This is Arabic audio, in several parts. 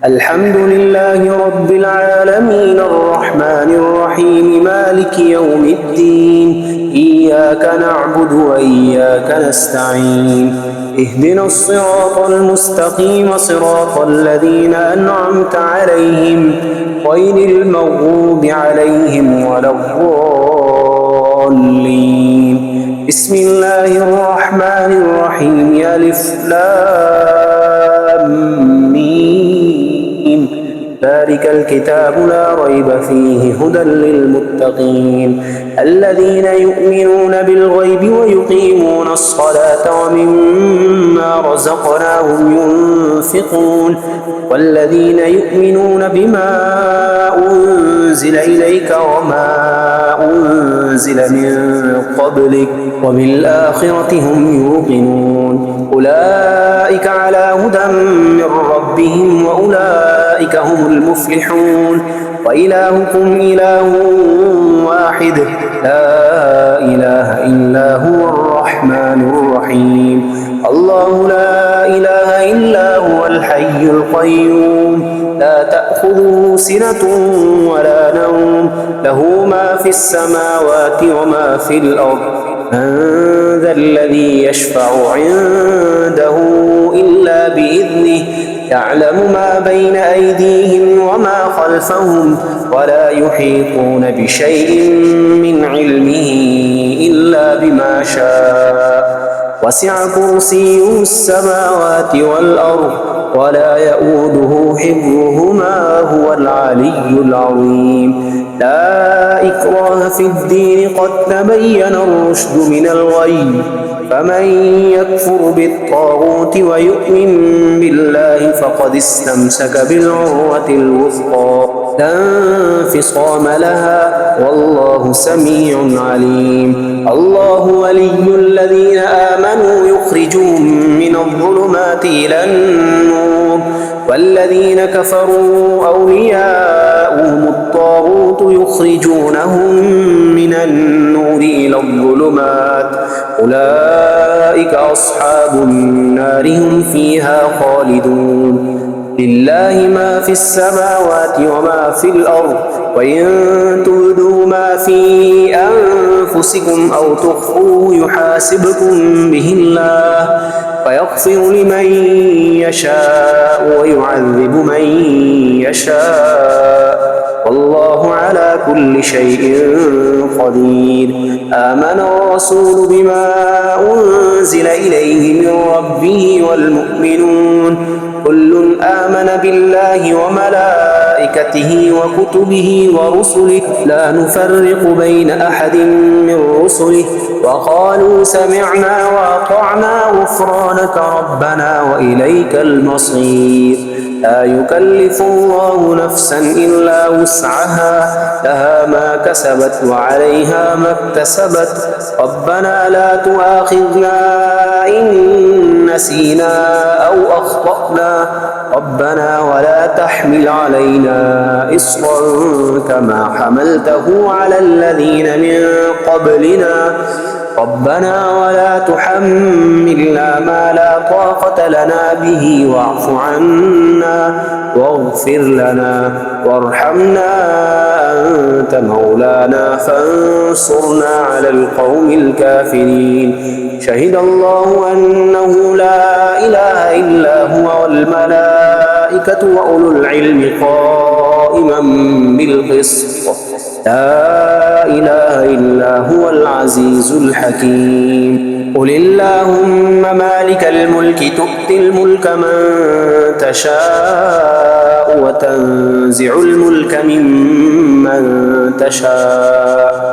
الحمد لله رب العالمين الرحمن الرحيم مالك يوم الدين إياك نعبد وإياك نستعين اهدنا الصراط المستقيم صراط الذين أنعمت عليهم غير المغضوب عليهم ولا الضالين بسم الله الرحمن الرحيم ألف لام ميم ذلك الكتاب لا ريب فيه هدى للمتقين الذين يؤمنون بالغيب ويقيمون الصلاة ومما رزقناهم ينفقون والذين يؤمنون بما أنزل إليك وما أنزل من قبلك وبالآخرة هم يوقنون أولئك على هدى من ربهم وأولئك هم المفلحون وإلهكم إله واحد لا إله إلا هو الرحمن الرحيم الله لا إله إلا هو الحي القيوم لا تأخذه سنة ولا نوم له ما في السماوات وما في الأرض من ذا الذي يشفع عنده إلا بإذنه يعلم ما بين أيديهم وما خلفهم ولا يحيطون بشيء من علمه إلا بما شاء وسع كرسيه السماوات والأرض ولا يؤوده حفظهما هو العلي العظيم لا إكراه في الدين قد تبين الرشد من الغي فمن يكفر بالطاغوت ويؤمن بالله فقد استمسك بالعروة الوثقى لا انفصام لها والله سميع عليم الله ولي الذين آمنوا يخرجهم من الظلمات إلى النور والذين كفروا أولياؤهم الطاغوت يخرجونهم من النور إلى الظلمات أولئك أصحاب النار هم فيها خالدون لله ما في السماوات وما في الأرض وإن تبدوا ما في أنفسكم أو تخفوه يحاسبكم به الله فيغفر لمن يشاء ويعذب من يشاء والله على كل شيء قدير آمن الرسول بما أنزل إليه من ربه والمؤمنون كل آمن بالله وملائكته وكتبه ورسله لا نفرق بين أحد من رسله وقالوا سمعنا وأطعنا غفرانك ربنا وإليك المصير لا يكلف الله نفسا إلا وسعها لها ما كسبت وعليها ما اكتسبت ربنا لا تؤاخذنا إن نسينا أو أخطأنا ربنا ولا تحمل علينا إصرا كما حملته على الذين من قبلنا ربنا ولا تحملنا ما لا طاقة لنا به واعف عنا واغفر لنا وارحمنا أنت مولانا فانصرنا على القوم الكافرين شهد الله أنه لا إله إلا هو والملائكة وأولو العلم قائما بالقسط لا إله إلا هو العزيز الحكيم قل اللهم مالك الملك تؤتي الملك من تشاء وتنزع الملك ممن تشاء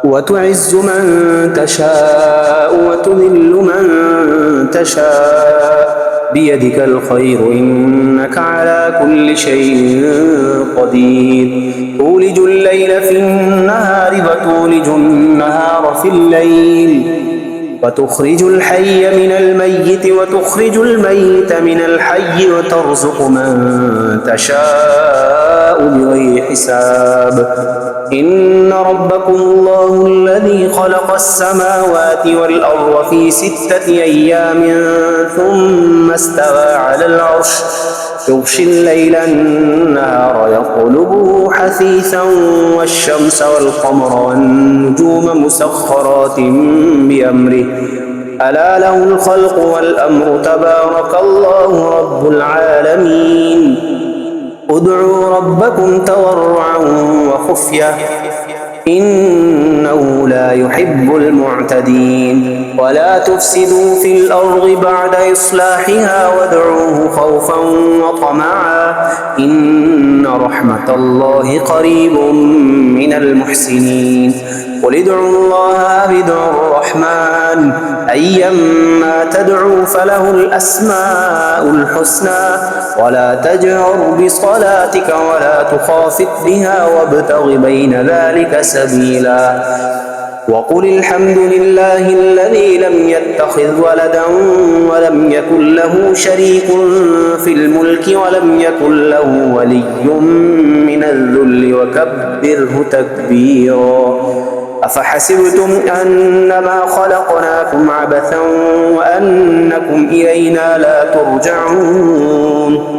وتعز من تشاء وتذل من تشاء بيدك الخير إنك على كل شيء قدير تولج الليل في النهار وتولج النهار في الليل وتخرج الحي من الميت وتخرج الميت من الحي وترزق من تشاء بغير حساب إن ربكم الله الذي خلق السماوات والأرض في 6 أيام ثم استوى على العرش يغشي الليل النهار يطلبه حثيثا والشمس والقمر والنجوم مسخرات بأمره ألا له الخلق والأمر تبارك الله رب العالمين ادعوا ربكم تضرعا وخفية إنه لا يحب المعتدين ولا تفسدوا في الأرض بعد إصلاحها وادعوه خوفا وطمعا إن رحمة الله قريب من المحسنين قل ادعوا الله أو ادعوا الرحمن أيما تدعوا فله الأسماء الحسنى ولا تجهر بصلاتك ولا تخافت بها وابتغ بين ذلك سبيلا وقل الحمد لله الذي لم يتخذ ولدا ولم يكن له شريك في الملك ولم يكن له ولي من الذل وكبره تكبيرا أفحسبتم أنما خلقناكم عبثا وأنكم إلينا لا ترجعون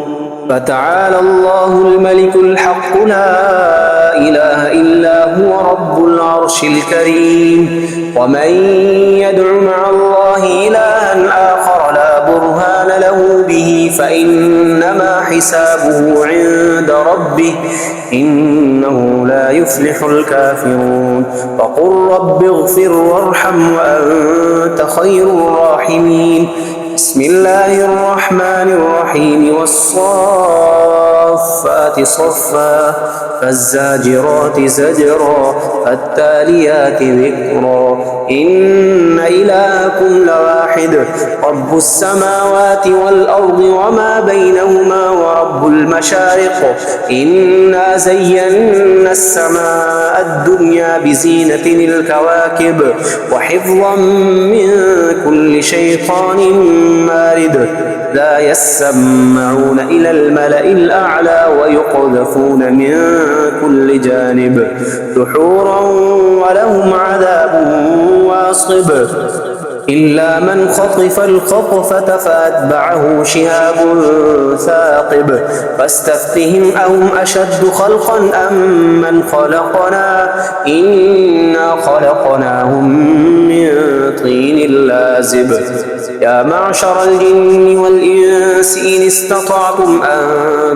فتعالى الله الملك الحق لا إله إلا هو رب العرش الكريم ومن يدع مع الله إلها آخر لا برهان له به فإنما حسابه عند ربه إنه لا يفلح الكافرون فقل رب اغفر وارحم وأنت خير الراحمين بسم الله الرحمن الرحيم والصافات صفا فالزاجرات زجرا فالتاليات ذكرا إن إلهكم لواحد رب السماوات والأرض وما بينهما ورب المشارق إنا زينا السماء الدنيا بزينة الكواكب وحفظا من كل شيطان مارد لا يسمعون إلى الملأ الأعلى ويقذفون من كل جانب دحورا ولهم عذاب واصب إلا من خطف الخطفة فأتبعه شهاب ثاقب فاستفتهم أهم أشد خلقا أم من خلقنا إنا خلقناهم من طين لازب يا معشر الجن والإنس إن استطعتم أن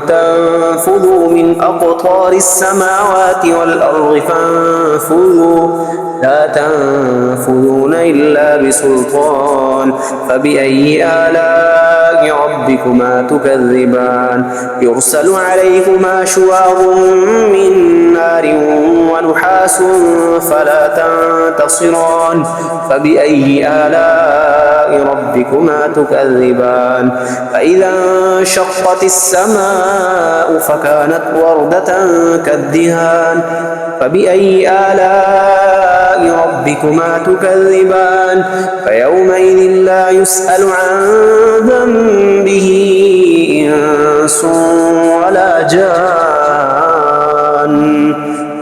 تنفذوا من أقطار السماوات والأرض فانفذوا لا تنفذون إلا بسلطان فبأي آلاء ربكما تكذبان يرسل عليكما شواظ من نار ونحاس فلا تنتصران فبأي آلاء ربكما تكذبان فإذا انشقت السماء فكانت وردة كالدهان فبأي آلاء ربكما تكذبان فيومئذ لا يسأل عن ذنبه إنس ولا جان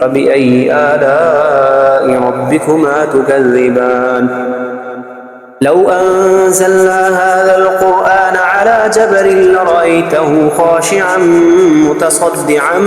فبأي آلاء ربكما تكذبان لو أنزلنا هذا القرآن على جبل لرأيته خاشعا متصدعا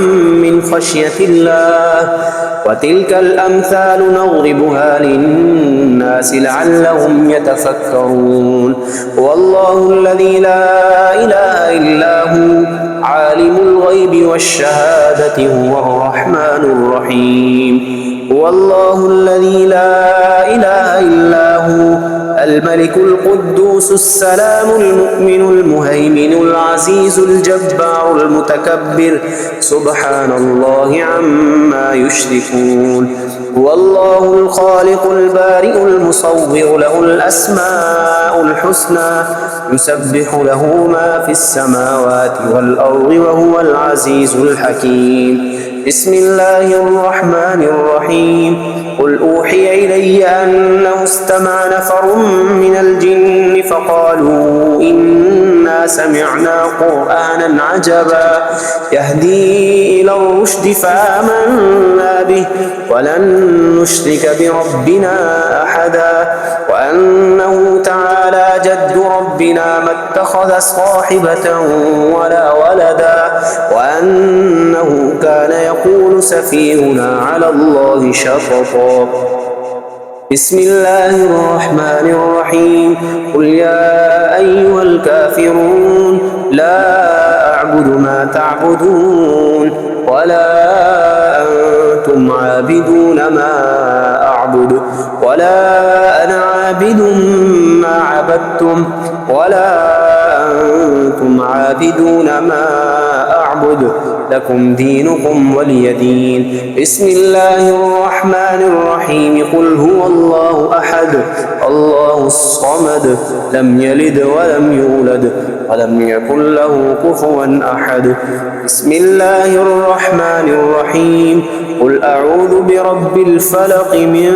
من خشية الله وتلك الأمثال نضربها للناس لعلهم يتفكرون والله الذي لا إله إلا هو عالم الغيب والشهادة هو الرحمن الرحيم هو الله الذي لا إله إلا هو الملك القدوس السلام المؤمن المهيمن العزيز الجبار المتكبر سبحان الله عما يشركون هو الله الخالق البارئ المصور له الأسماء الحسنى يسبح له ما في السماوات والأرض وهو العزيز الحكيم بسم الله الرحمن الرحيم قل أوحي إلي أنه استمع نفر من الجن فقالوا إنا سمعنا قرآنا عجبا يهدي إلى الرشد فآمنا به ولن نشرك بربنا أحدا وأنه تعالى جد رب ربنا ما اتخذ صاحبة ولا ولدا وأنه كان يقول سفيهنا على الله شططا. بسم الله الرحمن الرحيم. قل يا أيها الكافرون لا أعبد ما تعبدون ولا أنتم عابدون ما أعبد ولا أنا عابد ما عبدتم ولا أنتم عابدون ما أعبد لكم دينكم ولي دين. بسم الله الرحمن الرحيم. قل هو الله أحد الله الصمد لم يلد ولم يولد ولم يكن له كفوا أحد. بسم الله الرحمن الرحيم. قل أعوذ برب الفلق من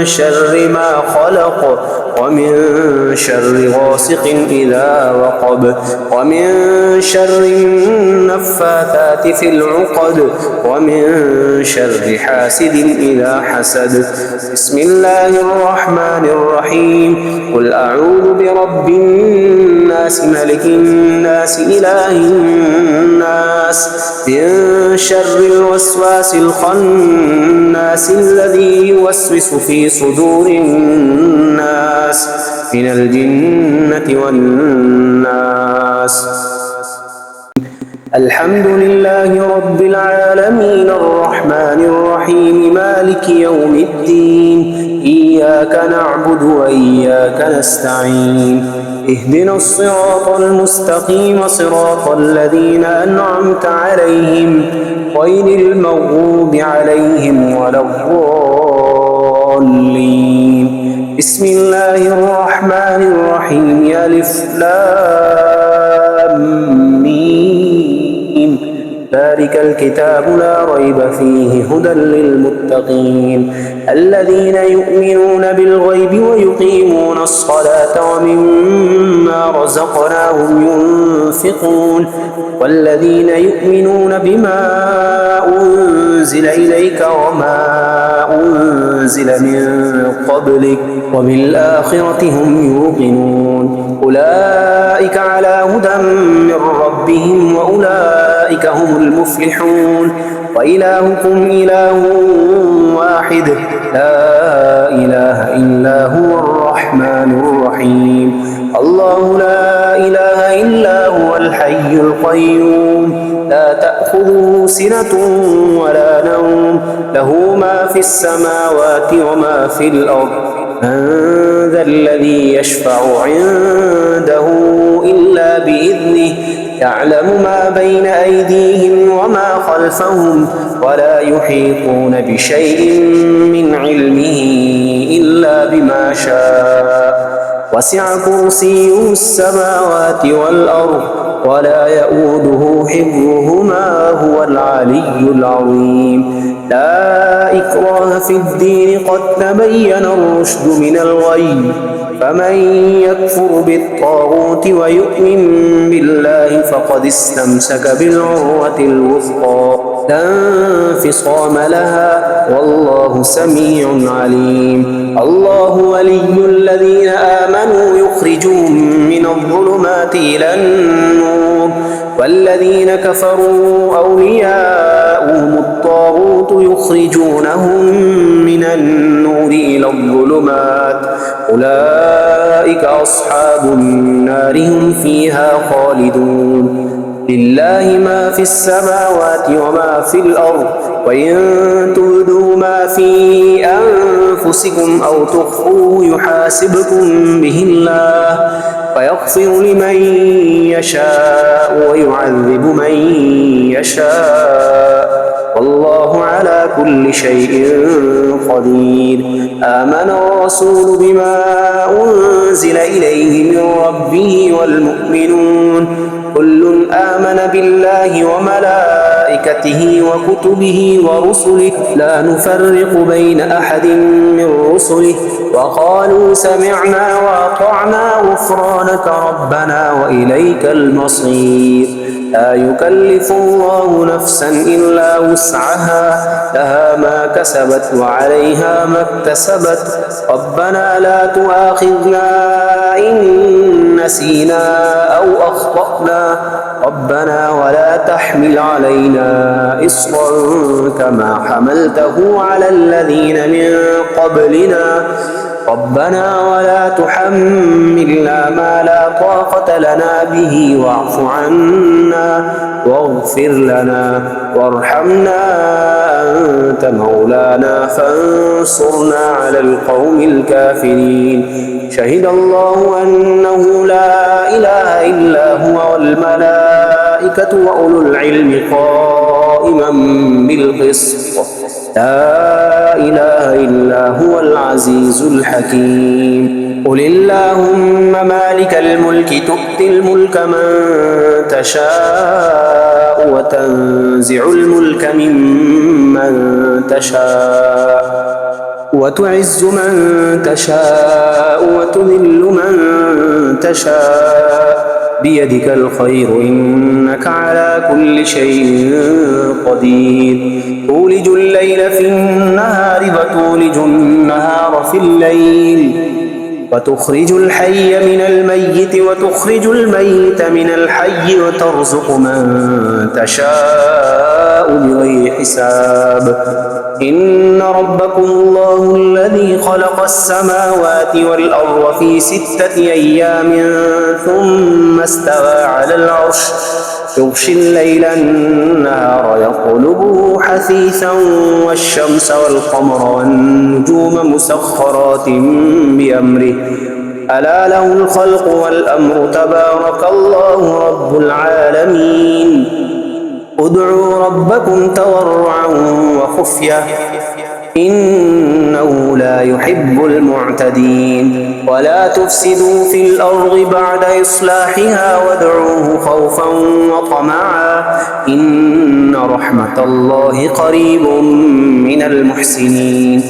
شر ما خلق ومن شر غاسق إذا وقب ومن شر النفاثات في العقد ومن شر حاسد إذا حسد. بسم الله الرحمن الرحيم. قل أعوذ برب الناس ملك الناس إله الناس من شر الوسواس الخناس الذي يوسوس في صدور الناس من الجنة والناس. الحمد لله رب العالمين الرحمن الرحيم مالك يوم الدين. إياك نعبد وإياك نستعين. اهدنا الصراط المستقيم صراط الذين أنعمت عليهم غير المغضوب عليهم ولا الضالين. بسم الله الرحمن الرحيم. ألف لام ميم. ذلك الكتاب لا ريب فيه هدى للمتقين الذين يؤمنون بالغيب ويقيمون الصلاة ومما رزقناهم ينفقون والذين يؤمنون بما أنزل إليك وما أنزل من قبلك وبالآخرة هم يوقنون. أولئك على هدى من ربهم وأولئك هم المفلحون. وإلهكم إله واحد لا إله إلا هو الرحمن الرحيم. الله لا إله إلا هو الحي القيوم لا تأخذه سنة ولا نوم له ما في السماوات وما في الأرض. من ذا الذي يشفع عنده إلا بإذنه يعلم ما بين أيديهم وما خلفهم ولا يحيطون بشيء من علمه إلا بما شاء. وسع كرسيه السماوات والأرض ولا يؤوده حفظهما هو العلي العظيم. لا إكراه في الدين قد تبين الرشد من الغي فمن يكفر بالطاغوت ويؤمن بالله فقد استمسك بالعروة الوثقى لا انفصام لها والله سميع عليم. الله ولي الذين آمنوا يخرجهم من الظلمات إلى النور والذين كفروا أولياؤهم الطاغوت يخرجونهم من النور إلى الظلمات أولئك أصحاب النار هم فيها خالدون. لله ما في السماوات وما في الأرض وإن تبدوا ما في أنفسكم أو تخفوه يحاسبكم به الله فيغفر لمن يشاء ويعذب من يشاء والله على كل شيء قدير. آمن الرسول بما أنزل إليه من ربه والمؤمنون كل آمن بالله وملائكته وكتبه ورسله لا نفرق بين أحد من رسله وقالوا سمعنا وأطعنا غفرانك ربنا وإليك المصير. لا يكلف الله نفسا إلا وسعها لها ما كسبت وعليها ما اكتسبت ربنا لا تؤاخذنا إن نسينا أو أخطأنا ربنا ولا تحمل علينا إصرا كما حملته على الذين من قبلنا ربنا ولا تحملنا ما لا طاقة لنا به واعف عنا واغفر لنا وارحمنا أنت مولانا فانصرنا على القوم الكافرين شهد الله أنه لا إله إلا هو والملائكة وأولو العلم قائما بالقسط لا إله إلا هو العزيز الحكيم قل اللهم مالك الملك تؤتي الملك من تشاء وتنزع الملك ممن تشاء وتعز من تشاء وتذل من تشاء بيدك الخير إنك على كل شيء قدير تولج الليل في النهار وتولج النهار في الليل وتخرج الحي من الميت وتخرج الميت من الحي وترزق من تشاء بغير حساب إن ربكم الله الذي خلق السماوات والأرض في 6 أيام ثم استوى على العرش يغشي الليل النهار يطلبه حثيثا والشمس والقمر والنجوم مسخرات بأمره ألا له الخلق والأمر تبارك الله رب العالمين ادعوا ربكم تضرعا وخفية إنه لا يحب المعتدين ولا تفسدوا في الأرض بعد إصلاحها وادعوه خوفا وطمعا إن رحمة الله قريب من المحسنين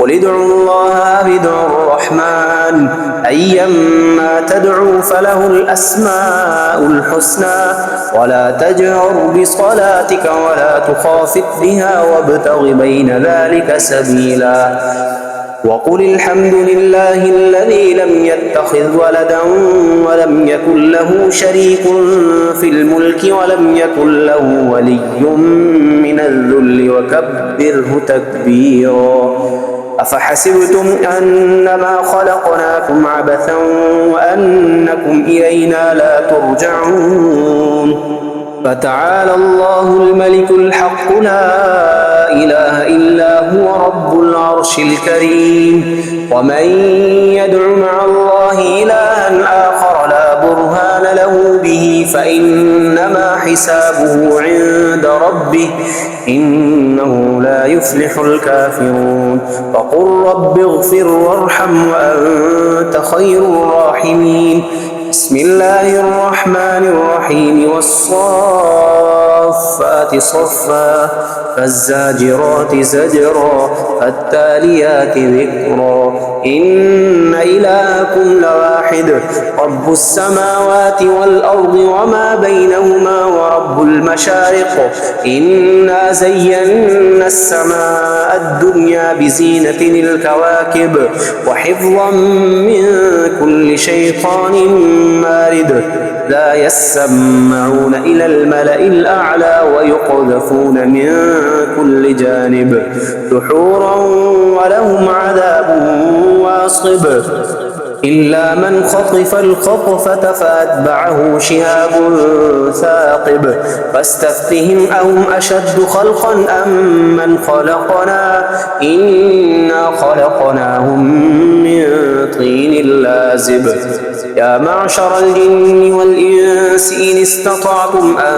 قل ادعوا الله ادعوا الرحمن أيما تدعوا فله الأسماء الحسنى ولا تجهر بصلاتك ولا تخافت بها وابتغ بين ذلك سبيلا وقل الحمد لله الذي لم يتخذ ولدا ولم يكن له شريك في الملك ولم يكن له ولي من الذل وكبره تكبيرا أفحسبتم أنما خلقناكم عبثا وأنكم إلينا لا ترجعون فتعالى الله الملك الحق لا إله إلا هو رب العرش الكريم ومن يدع مع الله إلها آخر لا برهان له به فإنما حسابه عند ربه إنه لا يفلح الكافرون فقل رب اغفر وارحم وأنت خير الراحمين بسم الله الرحمن الرحيم والصافات صفا فالزاجرات زجرا فالتاليات ذكرا إن إلهكم لواحد رب السماوات والأرض وما بينهما ورب المشارق إنا زينا السماء الدنيا بزينة الكواكب وحفظا من كل شيطان مارد لا يسمعون إلى الملأ الأعلى ويقذفون من كل جانب دحورا ولهم عذاب واصب إلا من خطف الخطفة فأتبعه شهاب ثاقب فاستفتهم أهم أشد خلقا أم من خلقنا إنا خلقناهم من طين لازب يا معشر الجن والإنس إن استطعتم أن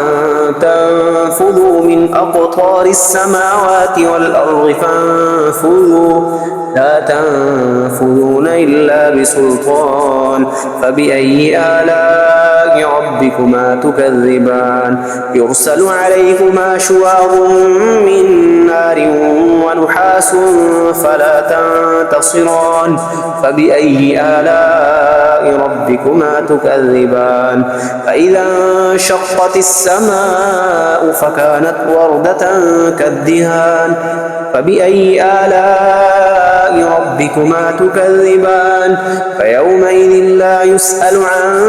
تنفذوا من أقطار السماوات والأرض فانفذوا لا تنفذون إلا بسلطان فبأي آلاء ربكما تكذبان يرسل عليكما شواظ من نار ونحاس فلا تنتصران فبأي آلاء ربكما تكذبان فإذا انشقت السماء فكانت وردة كالدهان فبأي آلاء آلاء ربكما تكذبان فيومئذ لا يسأل عن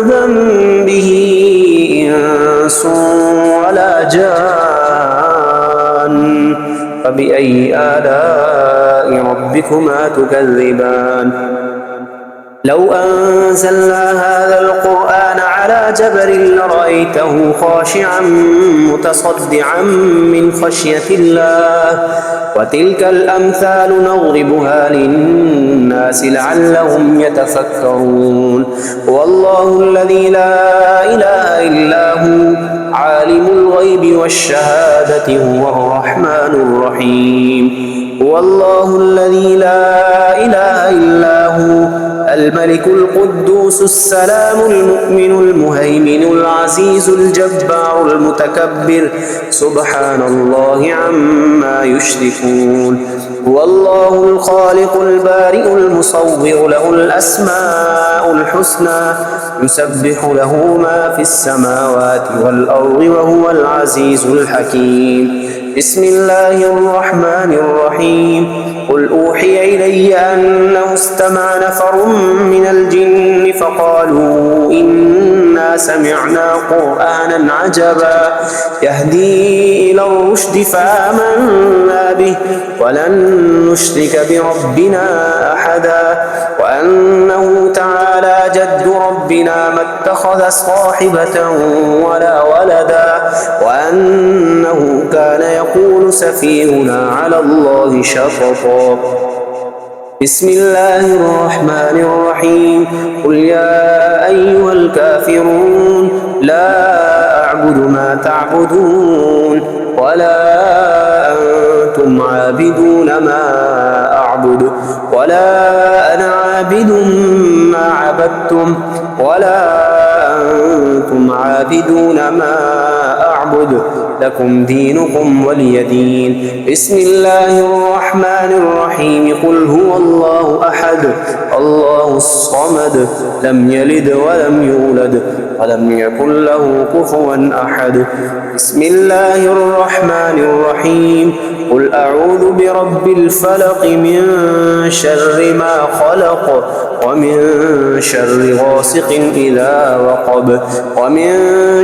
ذنبه إنس ولا جان فبأي آلاء ربكما تكذبان لو أنزلنا هذا القرآن على جبل لرأيته خاشعا متصدعا من خشية الله وتلك الأمثال نضربها للناس لعلهم يتفكرون والله الذي لا إله إلا هو عالم الغيب والشهادة هو الرحمن الرحيم هو الله الذي لا إله إلا هو الملك القدوس السلام المؤمن المهيمن العزيز الجبار المتكبر سبحان الله عما يشركون هو الله الخالق البارئ المصور له الأسماء الحسنى يسبح له ما في السماوات والأرض وهو العزيز الحكيم بسم الله الرحمن الرحيم قل أوحي إلي أنه استمع نفر من الجن فقالوا إنا سمعنا قرآنا عجبا يهدي إلى الرشد فآمنا به ولن نشرك بربنا أحدا وأنه تعالى جد ربنا ما اتخذ صاحبة ولا ولدا وأنه كان يقول سفيهنا على الله شططا بسم الله الرحمن الرحيم قل يا أيها الكافرون لا أعبد ما تعبدون ولا أنتم عابدون ما أعبد ولا أنا عابد ما عبدتم ولا أنتم عابدون ما أعبد لكم دينكم ولي دين بسم الله الرحمن الرحيم قل هو الله أحد الله الصمد لم يلد ولم يولد ولم يكن له كفوا أحد بسم الله الرحمن الرحيم قل أعوذ برب الفلق من شر ما خلق ومن شر غاسق إذا وقب ومن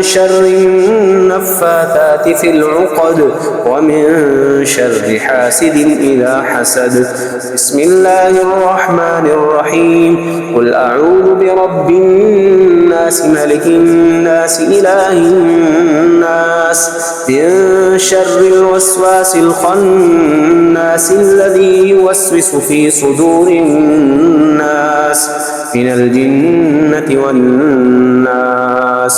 شر النفاثات في العقد ومن شر حاسد إذا حسد بسم الله الرحمن الرحيم قل أعوذ برب الناس ملك الناس إله الناس من شر الوسواس الخناس الذي يوسوس في صدور الناس من الجنة والناس